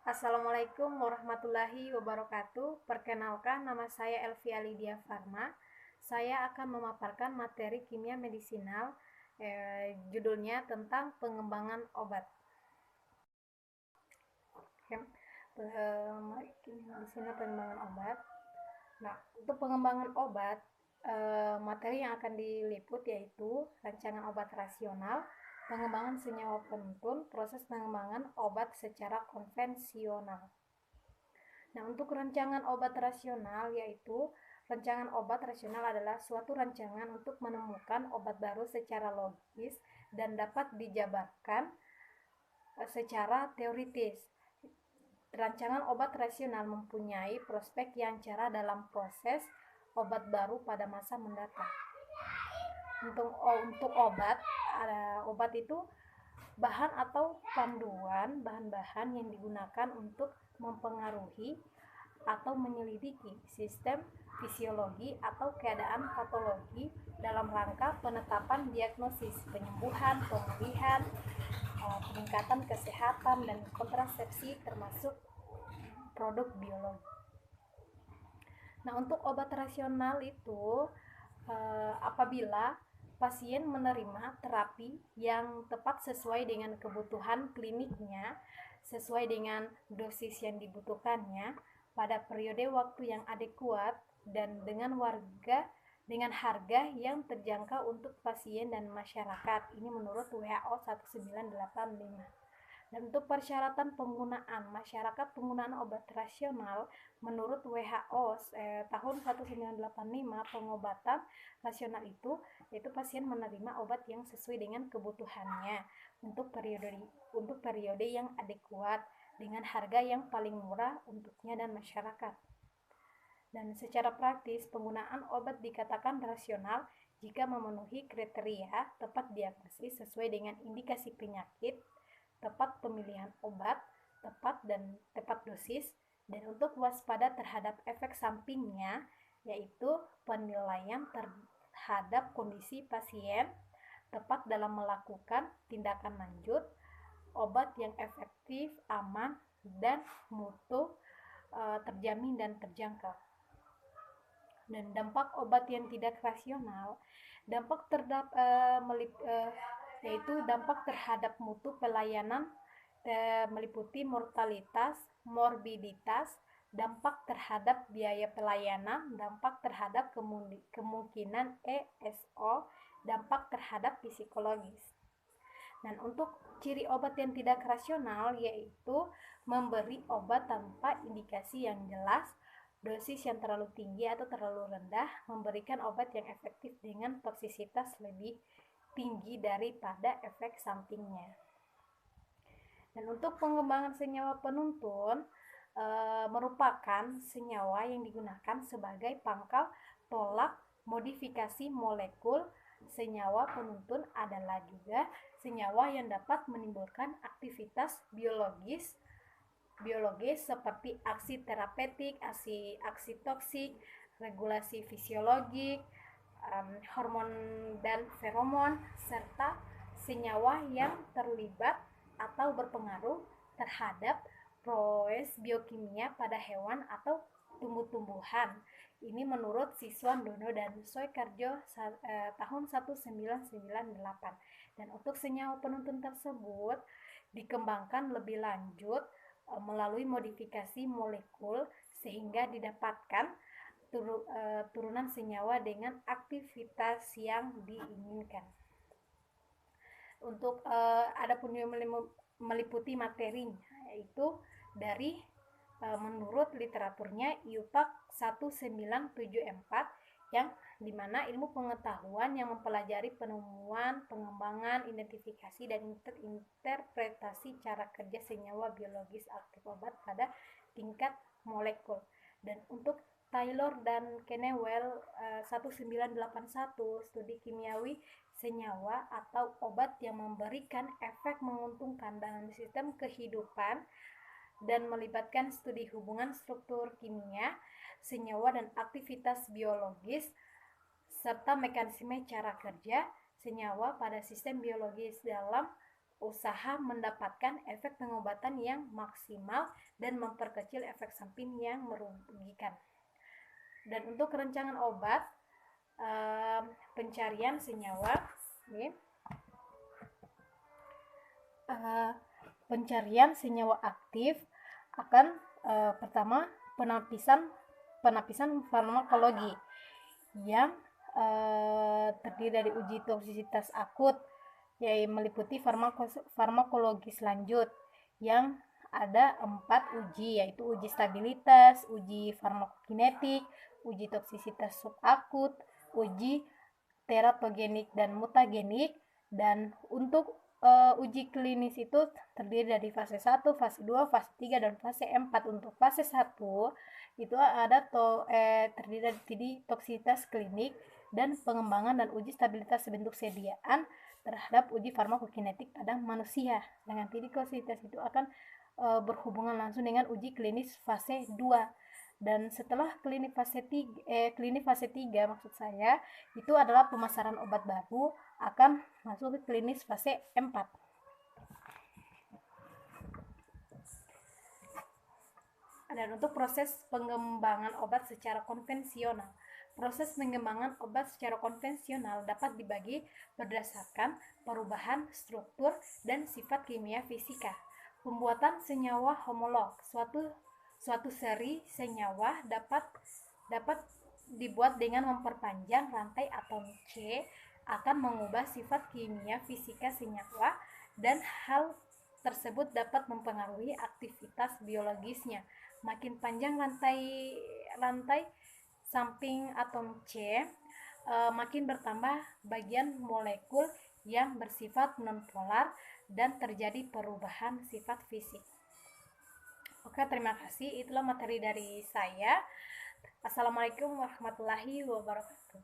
Assalamualaikum warahmatullahi wabarakatuh. Perkenalkan, nama saya Elvia Lydia Farma. Saya akan memaparkan materi kimia medisinal, judulnya tentang pengembangan obat. Kimia medisinal pengembangan obat. Nah, untuk pengembangan obat, materi yang akan diliput yaitu rancangan obat rasional, pengembangan senyawa penuntun, proses pengembangan obat secara konvensional. Nah, untuk rancangan obat rasional yaitu rancangan obat rasional adalah suatu rancangan untuk menemukan obat baru secara logis dan dapat dijabarkan secara teoritis. Rancangan obat rasional mempunyai prospek yang cerah dalam proses obat baru pada masa mendatang. Untuk obat itu bahan atau panduan bahan-bahan yang digunakan untuk mempengaruhi atau menyelidiki sistem fisiologi atau keadaan patologi dalam rangka penetapan diagnosis, penyembuhan, pemulihan, peningkatan kesehatan, dan kontrasepsi termasuk produk biologi. Nah, untuk obat rasional itu apabila pasien menerima terapi yang tepat sesuai dengan kebutuhan kliniknya, sesuai dengan dosis yang dibutuhkannya, pada periode waktu yang adekuat, dan dengan harga yang terjangkau untuk pasien dan masyarakat. Ini menurut WHO 1985. Dan untuk persyaratan penggunaan masyarakat penggunaan obat rasional menurut WHO tahun 1985, pengobatan rasional itu yaitu pasien menerima obat yang sesuai dengan kebutuhannya untuk periode yang adekuat dengan harga yang paling murah untuknya dan masyarakat. Dan secara praktis, penggunaan obat dikatakan rasional jika memenuhi kriteria tepat diagnosis sesuai dengan indikasi penyakit, tepat pemilihan obat, tepat dosis, dan untuk waspada terhadap efek sampingnya, yaitu penilaian terhadap kondisi pasien, tepat dalam melakukan tindakan lanjut, obat yang efektif, aman, dan mutu terjamin dan terjangkau. Dan dampak obat yang tidak rasional, yaitu dampak terhadap mutu pelayanan meliputi mortalitas, morbiditas, dampak terhadap biaya pelayanan, dampak terhadap kemungkinan ESO, dampak terhadap psikologis. Dan untuk ciri obat yang tidak rasional yaitu memberi obat tanpa indikasi yang jelas, dosis yang terlalu tinggi atau terlalu rendah, memberikan obat yang efektif dengan toksisitas lebih tinggi daripada efek sampingnya. Dan untuk pengembangan senyawa penuntun merupakan senyawa yang digunakan sebagai pangkal tolak modifikasi molekul. Senyawa penuntun adalah juga senyawa yang dapat menimbulkan aktivitas biologis seperti aksi terapeutik, aksi toksik, regulasi fisiologik, hormon dan feromon, serta senyawa yang terlibat atau berpengaruh terhadap proses biokimia pada hewan atau tumbuh-tumbuhan. Ini menurut Siswandono dan Soekarjo tahun 1998. Dan untuk senyawa penuntun tersebut dikembangkan lebih lanjut melalui modifikasi molekul sehingga didapatkan turunan senyawa dengan aktivitas yang diinginkan. Untuk adapun yang meliputi materinya yaitu dari menurut literaturnya IUPAC 1974 yang dimana ilmu pengetahuan yang mempelajari penemuan, pengembangan, identifikasi, dan interpretasi cara kerja senyawa biologis aktif obat pada tingkat molekul. Dan untuk Taylor dan Kennewell 1981, studi kimiawi senyawa atau obat yang memberikan efek menguntungkan dalam sistem kehidupan dan melibatkan studi hubungan struktur kimia, senyawa dan aktivitas biologis serta mekanisme cara kerja senyawa pada sistem biologis dalam usaha mendapatkan efek pengobatan yang maksimal dan memperkecil efek samping yang merugikan. Dan untuk kerencangan obat, pencarian senyawa, pencarian senyawa aktif akan pertama penapisan farmakologi yang terdiri dari uji toksisitas akut, yaitu meliputi farmakologi selanjut yang ada 4 uji, yaitu uji stabilitas, uji farmakokinetik, uji toksisitas subakut, uji teratogenik dan mutagenik. Dan untuk uji klinis itu terdiri dari fase 1, fase 2, fase 3, dan fase 4. Untuk fase 1 itu ada terdiri dari toksisitas klinik dan pengembangan dan uji stabilitas sebentuk sediaan terhadap uji farmakokinetik pada manusia. Dengan tidik toksisitas itu akan berhubungan langsung dengan uji klinis fase 2. Dan setelah klinik fase 3 maksud saya, itu adalah pemasaran obat baru akan masuk ke klinis fase 4. Dan untuk proses pengembangan obat secara konvensional. Proses pengembangan obat secara konvensional dapat dibagi berdasarkan perubahan struktur dan sifat kimia fisika. Pembuatan senyawa homolog. Suatu seri senyawa dapat dibuat dengan memperpanjang rantai atom C, akan mengubah sifat kimia fisika senyawa, dan hal tersebut dapat mempengaruhi aktivitas biologisnya. Makin panjang rantai samping atom C, makin bertambah bagian molekul yang bersifat nonpolar dan terjadi perubahan sifat fisik. Oke, terima kasih. Itulah materi dari saya. Assalamualaikum warahmatullahi wabarakatuh.